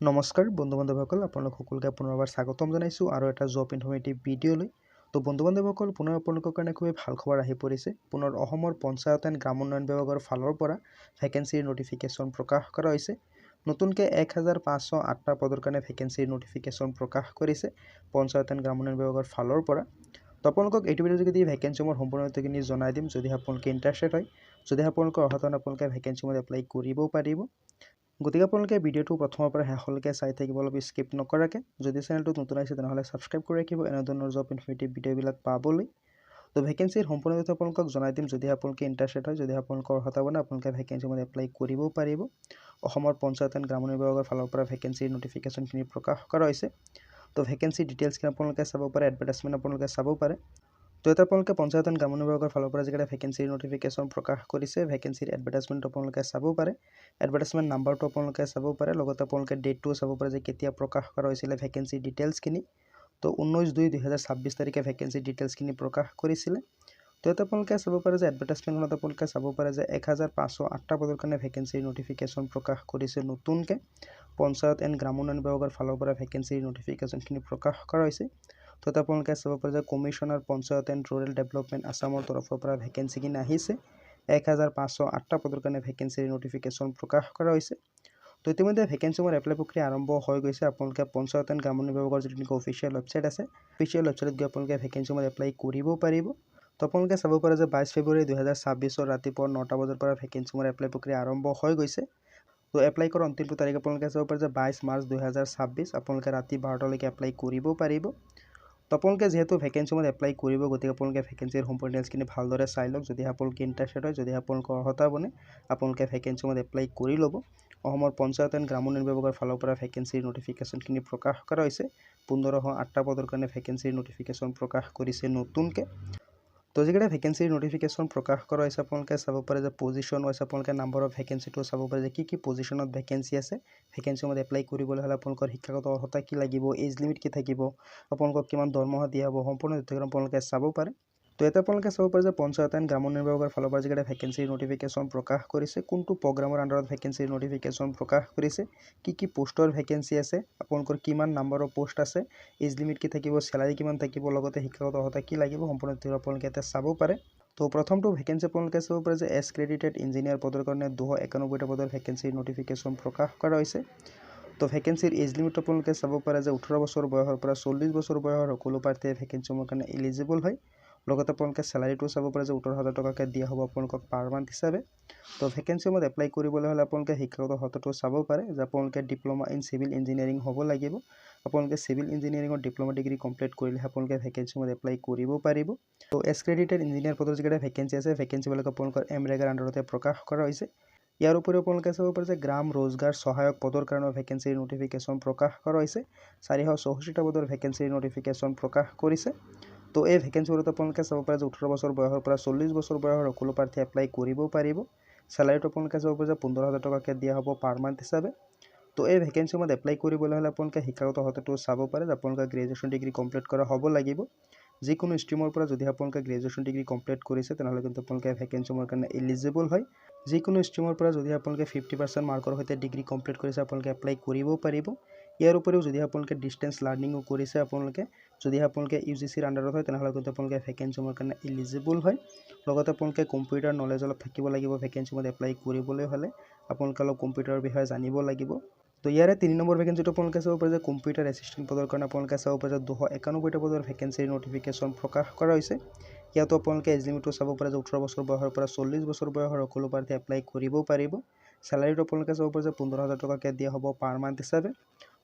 নমস্কাৰ বন্ধু বান্ধৱসকল আপোনালোক সকলোকে পুনৰবাৰ স্বাগতম জনাইছোঁ আৰু এটা জব ইনফৰ্মেটিভ ভিডিঅ'লৈ। তো বন্ধু বান্ধৱসকল পুনৰ আপোনালোকৰ কাৰণে খুবেই ভাল খবৰ আহি পৰিছে। পুনৰ অসমৰ পঞ্চায়ত এণ্ড গ্ৰাম উন্নয়ন বিভাগৰ ফালৰ পৰা ভেকেঞ্চিৰ নটিফিকেশ্যন প্ৰকাশ কৰা হৈছে। নতুনকৈ 1508টা পদৰ কাৰণে ভেকেঞ্চিৰ নটিফিকেশ্যন প্ৰকাশ কৰিছে পঞ্চায়ত এণ্ড গ্ৰাম উন্নয়ন বিভাগৰ ফালৰ পৰা। তো আপোনালোকক এইটো ভিডিঅ'ৰ যোগেদি ভেকেঞ্চিসমূহৰ সম্পূৰ্ণ তথ্যখিনি জনাই দিম। যদি আপোনালোকে ইণ্টাৰেষ্টেড হয়, যদি আপোনালোকৰ অৰ্হতা আপোনালোকে ভেকেঞ্চিসমূহ এপ্লাই কৰিব পাৰিব। গতিকে আপোনালোকে ভিডিঅ'টো প্ৰথমৰ পৰা শেষলৈকে চাই থাকিব, অলপ স্কিপ নকৰাকৈ। যদি চেনেলটোত নতুন আহিছে তেনেহ'লে ছাবস্ক্ৰাইব কৰি ৰাখিব এনেধৰণৰ জব ইনফৰ্মেটিভ ভিডিঅ'বিলাক পাবলৈ। তো ভেকেঞ্চিৰ সম্পূৰ্ণ তথ্য আপোনালোকক জনাই দিম। যদি আপোনালোকে ইণ্টাৰেষ্টেড হয়, যদি আপোনালোকৰ অৰ্হতা বনে আপোনালোকে ভেকেঞ্চিসমূহ এপ্লাই কৰিব পাৰিব। অসমৰ পঞ্চায়ত এণ্ড গ্ৰাম উন্নয়ন বিভাগৰ ফালৰ পৰা ভেকেঞ্চিৰ নটিফিকেশ্যনখিনি প্ৰকাশ কৰা হৈছে। তো ভেকেঞ্চি ডিটেইলছখিনি আপোনালোকে চাব পাৰে, এডভাৰটাইজমেণ্ট আপোনালোকে চাব পাৰে। তো এটা আপোনালোকে পঞ্চায়ত এণ্ড গ্ৰাম উন্নয়ন বিভাগৰ ফালৰ পৰা যিকেইটা ভেকেঞ্চিৰ নটিফিকেশ্যন প্ৰকাশ কৰিছে, ভেকেঞ্চিৰ এডভাৰটাইজমেণ্ট আপোনালোকে চাব পাৰে। এডভাৰটাইজমেণ্ট নাম্বাৰটো আপোনালোকে চাব পাৰে, লগতে আপোনালোকে ডেটটোও চাব পাৰে যে কেতিয়া প্ৰকাশ কৰা হৈছিলে ভেকেঞ্চিৰ ডিটেইলছখিনি। তো 19/2/2026 তাৰিখে ভেকেঞ্চিৰ ডিটেইলছখিনি প্ৰকাশ কৰিছিলে। তো ইয়াতে আপোনালোকে চাব পাৰে যে এডভাৰটাইজমেণ্টখনত আপোনালোকে চাব পাৰে যে 1508টা পদৰ কাৰণে ভেকেঞ্চিৰ নটিফিকেশ্যন প্ৰকাশ কৰিছে নতুনকৈ পঞ্চায়ত এণ্ড গ্ৰাম উন্নয়ন বিভাগৰ ফালৰ পৰা ভেকেঞ্চিৰ নটিফিকেশ্যনখিনি প্ৰকাশ কৰা হৈছে। তো ইয়াতে আপোনালোকে চাব পাৰে যে commissioner panchayat and rural development আছামৰ তৰফৰ পৰা ভেকেঞ্চিখিনি আহিছে। 1508টা পদৰ কাৰণে ভেকেঞ্চিৰ নটিফিকেশ্যন প্ৰকাশ কৰা হৈছে। তো ইতিমধ্যে ভেকেঞ্চিসমূহৰ এপ্লাই প্ৰক্ৰিয়া আৰম্ভ হৈ গৈছে। আপোনালোকে পঞ্চায়ত এণ্ড গ্ৰাম উন্নয়ন বিভাগৰ যিটো অফিচিয়েল ৱেবছাইট আছে, অফিচিয়েল ৱেবছাইটত গৈ আপোনালোকে ভেকেঞ্চিসমূহ এপ্লাই কৰিব পাৰিব। তো আপোনালোকে চাব পাৰে যে 22 ফেব্ৰুৱাৰী 2026 ৰাতিপুৱা 9টা বজাৰ পৰা ভেকেঞ্চিসমূহৰ এপ্লাই প্ৰক্ৰিয়া আৰম্ভ হৈ গৈছে। তো এপ্লাই কৰাৰ অন্তিমটো তাৰিখ আপোনালোকে চাব পাৰে যে 22 মাৰ্চ 2026। আপোনালোকে ৰাতি 12টালৈকে এপ্লাই কৰিব পাৰিব। তো আপোনালোকে যিহেতু ভেকেঞ্চিসমূহত এপ্লাই কৰিব, গতিকে আপোনালোকে ভেকেঞ্চিৰ সম্পূৰ্ণ ডিটেইলছখিনি ভালদৰে চাই লওক। যদি আপোনালোকে ইণ্টাৰেষ্টেড হয়, যদি আপোনালোকৰ অৰ্হতা বনে আপোনালোকে ভেকেঞ্চিসমূহত এপ্লাই কৰি ল'ব। অসমৰ পঞ্চায়ত এণ্ড গ্ৰাম উন্নয়ন বিভাগৰ ফালৰ পৰা ভেকেঞ্চিৰ নটিফিকেশ্যনখিনি প্ৰকাশ কৰা হৈছে। 1508টা পদৰ কাৰণে ভেকেঞ্চিৰ নটিফিকেশ্যন প্ৰকাশ কৰিছে নতুনকৈ। তো যিকেইটা ভেকেঞ্চিৰ নটিফিকেশ্যন প্ৰকাশ কৰা হৈছে, আপোনালোকে চাব পাৰে যে পজিশ্যন ৱাইজ আপোনালোকে নাম্বাৰ অফ ভেকেঞ্চিটো চাব পাৰে যে কি পজিশ্যনত ভেকেঞ্চি আছে। ভেকেঞ্চিসমূহত এপ্লাই কৰিবলৈ হ'লে আপোনালোকৰ শিক্ষাগত অৰ্হতা কি লাগিব, এজ লিমিট কি থাকিব, আপোনালোকক কিমান দৰমহা দিয়া হ'ব, সম্পূৰ্ণ তথ্যখিনি আপোনালোকে চাব পাৰে। তো ইয়াতে আপোনালোকে চাব পাৰে যে পঞ্চায়ত এণ্ড গ্ৰাম উন্নয়ন বিভাগৰ ফালৰ পৰা যিকেইটা ভেকেঞ্চিৰ নটিফিকেশ্যন প্ৰকাশ কৰিছে, কোনটো প্ৰগ্ৰামৰ আণ্ডাৰত ভেকেঞ্চিৰ নটিফিকেশ্যন প্ৰকাশ কৰিছে, কি পোষ্টৰ ভেকেঞ্চি আছে, আপোনালোকৰ কিমান নাম্বাৰৰ পোষ্ট আছে, এজ লিমিট কি থাকিব, চেলাৰী কিমান থাকিব, লগতে শিক্ষাগত অৰ্হতা কি লাগিব, সম্পূৰ্ণ তথ্য আপোনালোকে ইয়াতে চাব পাৰে। তো প্ৰথমটো ভেকেঞ্চি আপোনালোকে চাব পাৰে যে এক্ৰেডিটেড ইঞ্জিনিয়াৰ পদৰ কাৰণে 291টা পদৰ ভেকেঞ্চিৰ নটিফিকেশ্যন প্ৰকাশ কৰা হৈছে। তো ভেকেঞ্চিৰ এজ লিমিট আপোনালোকে চাব পাৰে যে 18 বছৰ বয়সৰ পৰা 40 বছৰ বয়সৰ সকলো প্ৰাৰ্থীয়ে ভেকেঞ্চিসমূহৰ কাৰণে এলিজিবল হয়। লগতে আপোনালোকে চেলাৰীটো চাব পাৰে যে 17,000 টকাকৈ দিয়া হ'ব আপোনালোকক পাৰ মান্থ হিচাপে। তো ভেকেঞ্চিসমূহত এপ্লাই কৰিবলৈ হ'লে আপোনালোকে শিক্ষাগত অৰ্হতাটো চাব পাৰে যে আপোনালোকে ডিপ্ল'মা ইন চিভিল ইঞ্জিনিয়াৰিং হ'ব লাগিব। আপোনালোকে চিভিল ইঞ্জিনিয়াৰিঙৰ ডিপ্ল'মা ডিগ্ৰী কমপ্লিট কৰিলেহে আপোনালোকে ভেকেঞ্চিসমূহত এপ্লাই কৰিব পাৰিব। তো এক্ৰেডিটেড ইঞ্জিনিয়াৰ পদৰ যিকেইটা ভেকেঞ্চি আছে, ভেকেঞ্চিবিলাক আপোনালোকৰ এমৰেগাৰ আণ্ডাৰতে প্ৰকাশ কৰা হৈছে। ইয়াৰ উপৰিও আপোনালোকে চাব পাৰে যে গ্ৰাম ৰোজগাৰ সহায়ক পদৰ কাৰণে ভেকেঞ্চিৰ নটিফিকেশ্যন প্ৰকাশ কৰা হৈছে। 464টা পদৰ ভেকেঞ্চিৰ নটিফিকেশ্যন প্ৰকাশ কৰিছে। তো এই ভেকেঞ্চিবোৰত আপোনালোকে চাব পাৰে যে 18 বছৰ বয়সৰ পৰা 40 বছৰ বয়সৰ সকলো প্ৰাৰ্থীয়ে এপ্লাই কৰিব পাৰিব। চেলাৰীটো আপোনালোকে চাব পাৰে যে 15,000 টকাকৈ দিয়া হ'ব পাৰ মান্থ হিচাপে। তো এই ভেকেঞ্চিসমূহত এপ্লাই কৰিবলৈ হ'লে আপোনালোকে শিক্ষাগত অৰ্হতাটো চাব পাৰে যে আপোনালোকে গ্ৰেজুৱেশ্যন ডিগ্ৰী কমপ্লিট কৰা হ'ব লাগিব। যিকোনো ষ্ট্ৰীমৰ পৰা যদি আপোনালোকে গ্ৰেজুৱেশ্যন ডিগ্ৰী কমপ্লিট কৰিছে তেনেহ'লে কিন্তু আপোনালোকে ভেকেঞ্চিসমূহৰ কাৰণে এলিজিবল হয়। যিকোনো ষ্ট্ৰীমৰ পৰা যদি আপোনালোকে 50% মাৰ্কৰ সৈতে ডিগ্ৰী কমপ্লিট কৰিছে আপোনালোকে এপ্লাই কৰিব পাৰিব। ইয়াৰ উপৰিও যদি আপোনালোকে ডিষ্টেঞ্চ লাৰ্ণিঙো কৰিছে, যদি আপোনালোকে UGCৰ আণ্ডাৰত হয় তেনেহ'লে কিন্তু আপোনালোকে ভেকেঞ্চিসমূহৰ কাৰণে এলিজিবল হয়। লগতে আপোনালোকে কম্পিউটাৰ নলেজ অলপ থাকিব লাগিব। ভেকেঞ্চিসমূহত এপ্লাই কৰিবলৈ হ'লে আপোনালোকে অলপ কম্পিউটাৰৰ বিষয়ে জানিব লাগিব। তো ইয়াৰে 3 নম্বৰ ভেকেঞ্চিটো আপোনালোকে চাব পাৰে যে কম্পিউটাৰ এছিষ্টেণ্ট পদৰ কাৰণে আপোনালোকে চাব পাৰে যে 291টা পদৰ ভেকেঞ্চিৰ নটিফিকেশ্যন প্ৰকাশ কৰা হৈছে। ইয়াতো আপোনালোকে এজ লিমিটটো চাব পাৰে যে 18 বছৰ বয়সৰ পৰা 40 বছৰ বয়সৰ সকলো প্ৰাৰ্থীয়ে এপ্লাই কৰিব পাৰিব। চেলাৰীটো আপোনালোকে চাব পাৰে যে 15,000 টকাকৈ দিয়া হ'ব পাৰ মান্থ হিচাপে।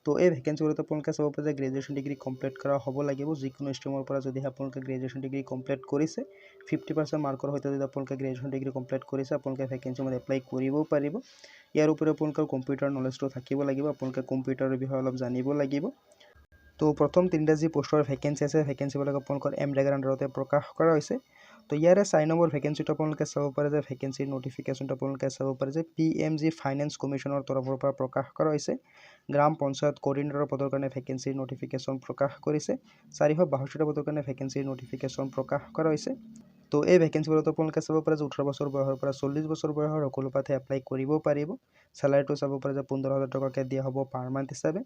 তো এই ভেকেঞ্চিবোৰত আপোনালোকে চাব পাৰে যে গ্ৰেজুৱেশ্যন ডিগ্ৰী কমপ্লিট কৰা হ'ব লাগিব। যিকোনো ষ্ট্ৰীমৰ পৰা যদি আপোনালোকে গ্ৰেজুৱেশ্যন ডিগ্ৰী কমপ্লিট কৰিছে, 50% মাৰ্কৰ সৈতে যদি আপোনালোকে গ্ৰেজুৱেশ্যন ডিগ্ৰী কমপ্লিট কৰিছে আপোনালোকে ভেকেঞ্চিসমূহত এপ্লাই কৰিব পাৰিব। ইয়াৰ উপৰিও আপোনালোকৰ কম্পিউটাৰ নলেজটো থাকিব লাগিব। আপোনালোকে কম্পিউটাৰৰ বিষয়ে অলপ জানিব লাগিব। তো প্ৰথম 3টা যি পোষ্টৰ ভেকেঞ্চি আছে, ভেকেঞ্চিবিলাক আপোনালোকৰ এমৰেগাৰ আণ্ডাৰতে প্ৰকাশ কৰা হৈছে। তো ইয়াৰে 4 নম্বৰ ভেকেঞ্চিটো আপোনালোকে চাব পাৰে যে ভেকেঞ্চিৰ নটিফিকেশ্যনটো আপোনালোকে চাব পাৰে যে PMG ফাইনেন্স কমিশ্যনৰ তৰফৰ পৰা প্ৰকাশ কৰা হৈছে। গ্ৰাম পঞ্চায়ত কোঅৰ্ডিনেটৰ পদৰ কাৰণে ভেকেঞ্চিৰ নটিফিকেশ্যন প্ৰকাশ কৰিছে। 462টা পদৰ কাৰণে ভেকেঞ্চিৰ নটিফিকেশ্যন প্ৰকাশ কৰা হৈছে। তো এই ভেকেঞ্চিবোৰত আপোনালোকে চাব পাৰে যে 18 বছৰ বয়সৰ পৰা 40 বছৰ বয়সৰ সকলো প্ৰাৰ্থী এপ্লাই কৰিব পাৰিব। চেলাৰীটো চাব পাৰে যে 15,000 টকাকৈ দিয়া হ'ব পাৰ মান্থ হিচাপে।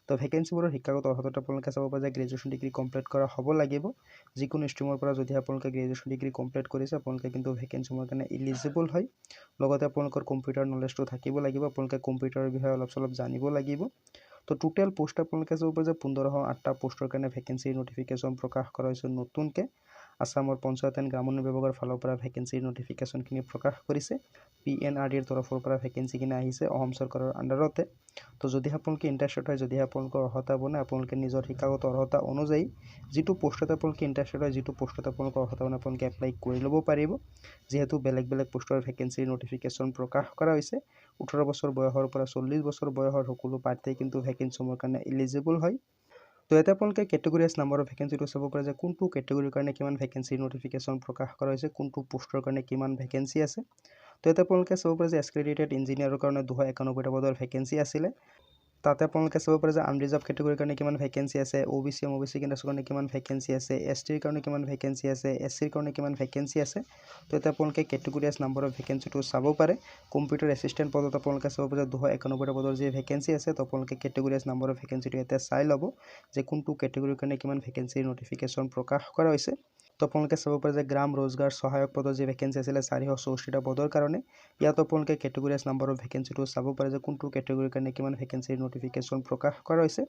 তো ভেকেঞ্চিবোৰৰ শিক্ষাগত অৰ্হতাটো আপোনালোকে চাব পাৰে যে গ্ৰেজুৱেশ্যন ডিগ্ৰী কমপ্লিট কৰা হ'ব লাগিব। যিকোনো ষ্ট্ৰীমৰ পৰা যদি আপোনালোকে গ্ৰেজুৱেশ্যন ডিগ্ৰী কমপ্লিট কৰিছে আপোনালোকে কিন্তু ভেকেঞ্চিবোৰৰ কাৰণে ইলিজিবল হয়। লগতে আপোনালোকৰ কম্পিউটাৰ নলেজটো থাকিব লাগিব, আপোনালোকে কম্পিউটাৰৰ বিষয়ে অলপ চলপ জানিব লাগিব। তো টোটেল পোষ্ট আপোনালোকে চাব পাৰে যে 1508টা পোষ্টৰ কাৰণে ভেকেঞ্চিৰ নটিফিকেশ্যন প্ৰকাশ কৰা হৈছে নতুনকৈ। আসামৰ পঞ্চায়ত এণ্ড গ্ৰামোন্নয়ন বিভাগৰ ফালৰ পৰা ভেকেঞ্চিৰ নটিফিকেশ্যনখিনি প্ৰকাশ কৰিছে। PNRDৰ তৰফৰ পৰা ভেকেঞ্চিখিনি আহিছে অসম চৰকাৰৰ আণ্ডাৰতে। তো যদি আপোনালোকে ইণ্টাৰেষ্টেড হয়, যদি আপোনালোকৰ অৰ্হতা বনে, আপোনালোকে নিজৰ শিক্ষাগত অৰ্হতা অনুযায়ী যিটো পোষ্টত আপোনালোকে ইণ্টাৰেষ্টেড হয়, যিটো পোষ্টত আপোনালোকৰ অৰ্হতা বনে আপোনালোকে এপ্লাই কৰি ল'ব পাৰিব। যিহেতু বেলেগ বেলেগ পোষ্টৰ ভেকেঞ্চিৰ নটিফিকেশ্যন প্ৰকাশ কৰা হৈছে। 18 বছৰ বয়সৰ পৰা 40 বছৰ বয়সৰ সকলো প্ৰাৰ্থীয়ে কিন্তু ভেকেঞ্চিৰ কাৰণে ইলিজিবল হয়। তো ইয়াতে আপোনালোকে কেটেগৰী ৱাইজ নাম্বাৰৰ ভেকেঞ্চিটো চাব পাৰে যে কোনটো কেটেগৰীৰ কাৰণে কিমান ভেকেঞ্চিৰ নটিফিকেশ্যন প্ৰকাশ কৰা হৈছে, কোনটো পোষ্টৰ কাৰণে কিমান ভেকেঞ্চি আছে। তো ইয়াতে আপোনালোকে চাব পাৰে যে এক্সক্ৰেডিটেড ইঞ্জিনিয়াৰৰ কাৰণে 291টা পদৰ ভেকেঞ্চি আছিলে। তাতে আপোনালোকে চাব পাৰে যে আনৰিজাৰ্ভ কেটেগৰীৰ কাৰণে কিমান ভেকেঞ্চি আছে, OBC কেণ্ডাৰৰ কাৰণে কিমান ভেকেঞ্চি আছে, STৰ কাৰণে কিমান ভেকেঞ্চি আছে, SCৰ কাৰণে কিমান ভেকেঞ্চি আছে। তো ইয়াতে আপোনালোকে কেটেগৰী ৱাইজ নাম্বাৰৰ ভেকেঞ্চিটো চাব পাৰে। কম্পিউটাৰ এছিষ্টেণ্ট পদত আপোনালোকে চাব পাৰে 291টা পদৰ যি ভেকেঞ্চি আছে। তো আপোনালোকে কেটেগৰী ৱাইজ নাম্বাৰৰ ভেকেঞ্চিটো ইয়াতে চাই ল'ব যে কোনটো কেটেগৰীৰ কাৰণে কিমান ভেকেঞ্চিৰ নটিফিকেশ্যন প্ৰকাশ কৰা হৈছে। তো আপোনালোকে চাব পাৰে যে গ্ৰাম ৰোজগাৰ সহায়ক পদৰ যি ভেকেঞ্চি আছিলে 464টা পদৰ কাৰণে। ইয়াত আপোনালোকে কেটেগৰী ৱাইজ নাম্বাৰৰ ভেকেঞ্চিটো চাব পাৰে যে কোনটো কেটেগৰীৰ কাৰণে কিমান ভেকেঞ্চিৰ নটিফিকেশ্যন প্ৰকাশ কৰা হৈছে।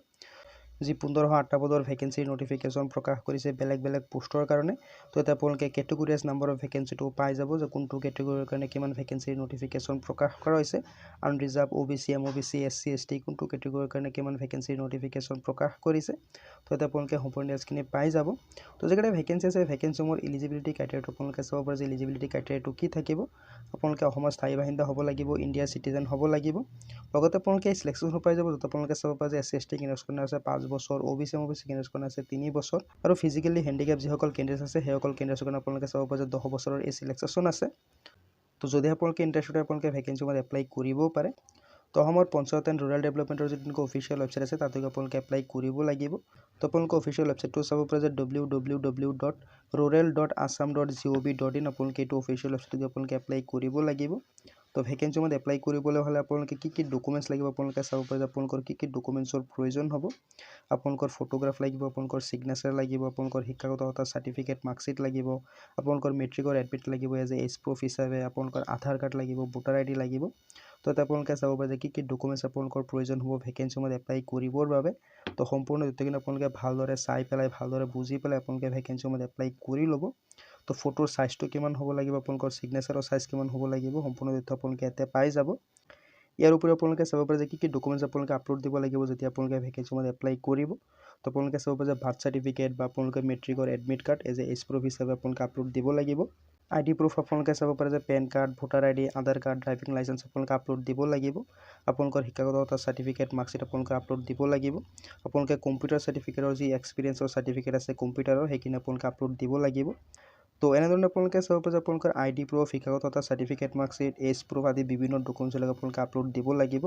যি 1508টা পদৰ ভেকেঞ্চিৰ নটিফিকেশ্যন প্ৰকাশ কৰিছে বেলেগ বেলেগ পোষ্টৰ কাৰণে। তো ইয়াতে আপোনালোকে কেটেগৰী ৱাইজ নাম্বাৰৰ ভেকেঞ্চিটো পাই যাব যে কোনটো কেটেগৰীৰ কাৰণে কিমান ভেকেঞ্চিৰ নটিফিকেশ্যন প্ৰকাশ কৰা হৈছে। Unreserved, OBC, MOBC, SC, ST কোনটো কেটেগৰীৰ কাৰণে কিমান ভেকেঞ্চিৰ নটিফিকেশ্যন প্ৰকাশ কৰিছে। তো ইয়াতে আপোনালোকে সম্পূৰ্ণ ডিটেইলছখিনি পাই যাব। তো যিকেইটা ভেকেঞ্চি আছে ভেকেঞ্চিসমূহৰ ইলিজিবিলিটি ক্ৰাইটেৰিয়াটো আপোনালোকে চাব পাৰে যে ইলিজিবিলিটি ক্ৰাইটেৰিয়াটো কি থাকিব। আপোনালোকে অসমৰ স্থায়ী বাসিন্দা হ'ব লাগিব, ইণ্ডিয়াৰ চিটিজেন হ'ব লাগিব। লগতে আপোনালোকে চিলেকশ্যন পাই যাব, য'ত আপোনালোকে চাব পাৰে যে SC, ST কেণ্ডাৰৰ কাৰণে আছে 5 বছৰ, OBC, MOBC কেণ্ডাৰৰ কাৰণে আছে 3 বছৰ, আৰু ফিজিকেলি হেণ্ডিকেপ যিসকল কেণ্ডাৰ আছে সেইসকল কেণ্ডাৰৰ কাৰণে আপোনালোকে চাব পাৰে যে 10 বছৰৰ এই চিলেকশ্যন আছে। তো যদি আপোনালোকে ইণ্টাৰেষ্টেড হয় আপোনালোকে ভেকেঞ্চিসমূহত এপ্লাই কৰিবও পাৰে। তো অসমৰ পঞ্চায়ত এণ্ড ৰুৰেল ডেভেলপমেণ্টৰ যিটো অফিচিয়েল ৱেবছাইট আছে তাতে আপোনালোকে এপ্লাই কৰিব লাগিব। তো আপোনালোকে অফিচিয়েল ৱেবছাইটটো চাব পাৰে যে www.rural.assam.gov.in। আপোনালোকে এইটো অফিচিয়েল ৱেবছাইটত আপোনালোকে এপ্লাই কৰিব লাগিব। তো ভেকেঞ্চিসমূহত এপ্লাই কৰিবলৈ হ'লে আপোনালোকে কি ডকুমেণ্টছ লাগিব আপোনালোকে চাব পাৰে যে আপোনালোকৰ কি ডকুমেণ্টছৰ প্ৰয়োজন হ'ব। আপোনালোকৰ ফটোগ্ৰাফ লাগিব, আপোনালোকৰ ছিগনেচাৰ লাগিব, আপোনালোকৰ শিক্ষাগত অৰ্হতা চাৰ্টিফিকেট, মাৰ্কশ্বিট লাগিব, আপোনালোকৰ মেট্ৰিকৰ এডমিট লাগিব এজ এ এজ প্ৰুফ হিচাপে, আপোনালোকৰ আধাৰ কাৰ্ড লাগিব, ভোটাৰ ID লাগিব। তো তাতে আপোনালোকে চাব পাৰে যে কি ডকুমেণ্টছ আপোনালোকৰ প্ৰয়োজন হ'ব ভেকেঞ্চিসমূহত এপ্লাই কৰিবৰ বাবে। তো সম্পূৰ্ণ তথ্যখিনি আপোনালোকে ভালদৰে চাই পেলাই ভালদৰে বুজি পেলাই আপোনালোকে ভেকেঞ্চিসমূহত এপ্লাই কৰি ল'ব। তো ফটোৰ চাইজটো কিমান হ'ব লাগিব, আপোনালোকৰ ছিগনেচাৰৰ চাইজ কিমান হ'ব লাগিব, সম্পূৰ্ণ তথ্য আপোনালোকে ইয়াতে পাই যাব। ইয়াৰ উপৰি আপোনালোকে চাব পাৰে যে কি ডকুমেণ্টছ আপোনালোকে আপলোড দিব লাগিব যেতিয়া আপোনালোকে ভেকেঞ্চিসমূহত এপ্লাই কৰিব। তো আপোনালোকে চাব পাৰে যে বাৰ্থ চাৰ্টিফিকেট বা আপোনালোকে মেট্ৰিকৰ admit card as a age proof হিচাপে আপোনালোকে আপলোড দিব লাগিব। ID প্ৰুফ আপোনালোকে চাব পাৰে যে পেন কাৰ্ড, ভোটাৰ ID, আধাৰ কাৰ্ড, ড্ৰাইভিং লাইচেঞ্চ আপোনালোকে আপলোড দিব লাগিব। আপোনালোকৰ শিক্ষাগত অৰ্হতা চাৰ্টিফিকেট, মাৰ্কশ্বিট আপোনালোকে আপলোড দিব লাগিব। আপোনালোকে কম্পিউটাৰ চাৰ্টিফিকেটৰ যি এক্সপিৰিয়েঞ্চৰ চাৰ্টিফিকেট আছে কম্পিউটাৰৰ সেইখিনি আপোনালোকে আপলোড দিব লাগিব। তো এনেধৰণে আপোনালোকে চাব পাৰে যে আপোনালোকৰ ID প্ৰুফ, শিক্ষাগত অৰ্হতা চাৰ্টিফিকেট, মাৰ্কশ্বিট, এজ প্ৰুফ আদি বিভিন্ন ডকুমেণ্টছবিলাক আপোনালোকে আপলোড দিব লাগিব।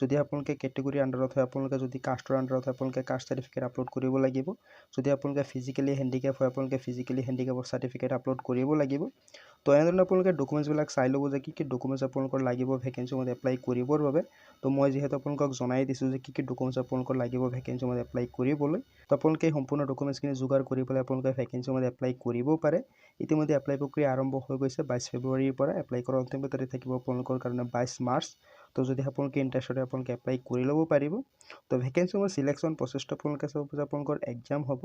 যদি আপোনালোকে কেটেগৰীৰ আণ্ডাৰত হয়, আপোনালোকে যদি কাষ্টৰ আণ্ডাৰত হয় আপোনালোকে কাষ্ট চাৰ্টিফিকেট আপলোড কৰিব লাগিব। যদি আপোনালোকে ফিজিকেলি হেণ্ডিকেপ হয় আপোনালোকে ফিজিকেলি হেণ্ডিকেপৰ চাৰ্টিফিকেট আপলোড কৰিব লাগিব। তো এনেধৰণে আপোনালোকে ডকুমেণ্টছবিলাক চাই ল'ব যে কি ডকুমেণ্টছ আপোনালোকৰ লাগিব ভেকেঞ্চিসমূহত এপ্লাই কৰিবৰ বাবে। তো মই যিহেতু আপোনালোকক জনাই দিছোঁ যে কি ডকুমেণ্টছ আপোনালোকৰ লাগিব ভেকেঞ্চিসমূহত এপ্লাই কৰিবলৈ। তো আপোনালোকে এই সম্পূৰ্ণ ডকুমেণ্টছখিনি যোগাৰ কৰি পেলাই আপোনালোকে ভেকেঞ্চিসমূহত এপ্লাই কৰিব পাৰে। ইতিমধ্যে এপ্লাই প্ৰক্ৰিয়া আৰম্ভ হৈ গৈছে 22 ফেব্ৰুৱাৰীৰ পৰা। এপ্লাই কৰাৰ অন্তিম তাৰিখ থাকিব আপোনালোকৰ কাৰণে 22 মাৰ্চ। তো যদি আপোনালোকে ইণ্টাৰেষ্টেড হয় আপোনালোকে এপ্লাই কৰি ল'ব পাৰিব। তো ভেকেঞ্চিসমূহৰ চিলেকশ্যন প্ৰচেছটো আপোনালোকে চাব পাৰে আপোনালোকৰ এক্সাম হ'ব।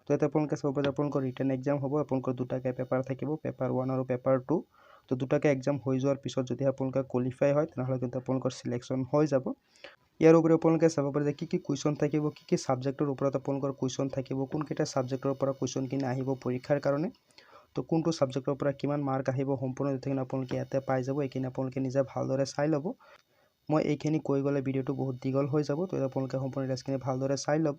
তো ইয়াতে আপোনালোকে চাব পাৰে আপোনালোকৰ ৰিটেন এক্সাম হ'ব। আপোনালোকৰ দুটাকৈ পেপাৰ থাকিব, পেপাৰ 1 আৰু পেপাৰ 2। তো দুটাকৈ এক্সাম হৈ যোৱাৰ পিছত যদি আপোনালোকে কোৱালিফাই হয় তেনেহ'লে কিন্তু আপোনালোকৰ চিলেকশ্যন হৈ যাব। ইয়াৰ উপৰি আপোনালোকে চাব পাৰে যে কি কুৱেশ্যন থাকিব, কি ছাবজেক্টৰ ওপৰত আপোনালোকৰ কুৱেশ্যন থাকিব, কোনকেইটা ছাবজেক্টৰ পৰা কুৱেশ্যনখিনি আহিব পৰীক্ষাৰ কাৰণে। তো কোনটো ছাবজেক্টৰ পৰা কিমান মাৰ্ক আহিব সম্পূৰ্ণ তথ্যখিনি আপোনালোকে ইয়াতে পাই যাব। এইখিনি আপোনালোকে নিজে ভালদৰে চাই ল'ব। মই এইখিনি কৈ গ'লে ভিডিঅ'টো বহুত দীঘল হৈ যাব। তো আপোনালোকে সম্পূৰ্ণ ডিটেইলছখিনি ভালদৰে চাই ল'ব।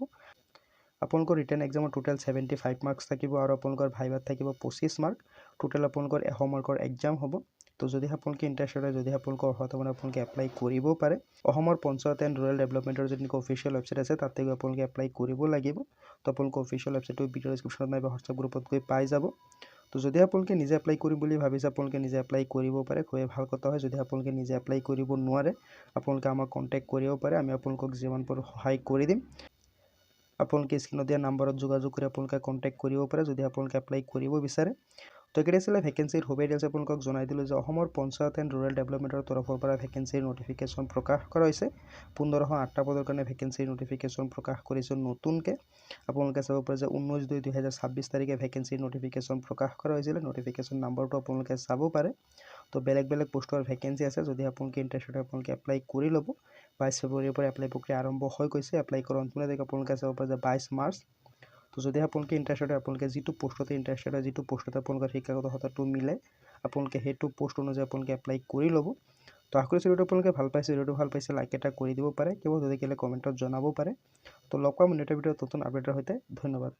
আপোনালোকৰ ৰিটেন এক্সামৰ টোটেল 75 মাৰ্কছ থাকিব আৰু আপোনালোকৰ ভাইভাত থাকিব 25 মাৰ্ক। টোটেল আপোনালোকৰ 100 মাৰ্কৰ এক্সাম হ'ব। তো যদি আপোনালোকে ইণ্টাৰেষ্টেড হয়, যদি আপোনালোকৰ অৰ্হতা মানে আপোনালোকে এপ্লাই কৰিব পাৰে। অসমৰ পঞ্চায়ত এণ্ড ৰুৰেল ডেভেলপমেণ্টৰ যিটো অফিচিয়েল ৱেবছাইট আছে তাতে গৈ আপোনালোকে এপ্লাই কৰিব লাগিব। তো আপোনালোকৰ অফিচিয়েল ৱেবছাইটটো ভিডিঅ' ডিছক্ৰিপশ্যনত নাইবা হোৱাটছআপ গ্ৰুপত গৈ পাই যাব। তো যদি আপোনালোকে নিজে এপ্লাই কৰিম বুলি ভাবিছে আপোনালোকে নিজে এপ্লাই কৰিব পাৰে, খুবেই ভাল কথা হয়। যদি আপোনালোকে নিজে এপ্লাই কৰিব নোৱাৰে আপোনালোকে আমাক কণ্টেক্ট কৰিব পাৰে, আমি আপোনালোকক যিমান পাৰোঁ সহায় কৰি দিম। আপোনালোকে স্ক্ৰীনত দিয়া নম্বৰত যোগাযোগ কৰি আপোনালোকে কণ্টেক্ট কৰিব পাৰে যদি আপোনালোকে এপ্লাই কৰিব বিচাৰে। তো একেটা আছিলে ভেকেঞ্চিৰ খুবেই ডিটেইলছ আপোনালোকক জনাই দিলোঁ যে অসমৰ পঞ্চায়ত এণ্ড ৰুৰেল ডেভেলপমেণ্টৰ তৰফৰ পৰা ভেকেঞ্চিৰ নটিফিকেশ্যন প্ৰকাশ কৰা হৈছে। 1508টা পদৰ কাৰণে ভেকেঞ্চিৰ নটিফিকেশ্যন প্ৰকাশ কৰিছে নতুনকৈ। আপোনালোকে চাব পাৰে যে 19/2/2026 তাৰিখে ভেকেঞ্চিৰ নটিফিকেশ্যন প্ৰকাশ কৰা হৈছিলে। নটিফিকেশ্যন নম্বৰটো আপোনালোকে চাব পাৰে। তো বেলেগ বেলেগ পোষ্টৰ ভেকেঞ্চি আছে, যদি আপোনালোকে ইণ্টাৰেষ্টেড হয় আপোনালোকে এপ্লাই কৰি ল'ব। 22 ফেব্ৰুৱাৰীৰ পৰা এপ্লাই প্ৰক্ৰিয়া আৰম্ভ হৈ গৈছে। এপ্লাই কৰাৰ অন্তিম তাৰিখ আপোনালোকে চাব পাৰে যে 22 মাৰ্চ। তো যদি আপোনালোকে ইণ্টাৰেষ্টেড হয় আপোনালোকে যিটো পোষ্টতে ইণ্টাৰেষ্টেড হয়, যিটো পোষ্টতে আপোনালোকৰ শিক্ষাগত অৰ্হতাটো মিলে আপোনালোকে সেইটো পোষ্ট অনুযায়ী আপোনালোকে এপ্লাই কৰি ল'ব। তো আশা কৰিছোঁ ভিডিঅ'টো আপোনালোকে ভাল পাইছে। ভিডিঅ'টো ভাল পাইছে লাইক এটা কৰি দিব পাৰে, কিবা যদি কেলে কমেণ্টত জনাব পাৰে। তো লগ পাম নেক্সট ভিডিঅ'ত নতুন আপডেটৰ সৈতে। ধন্যবাদ।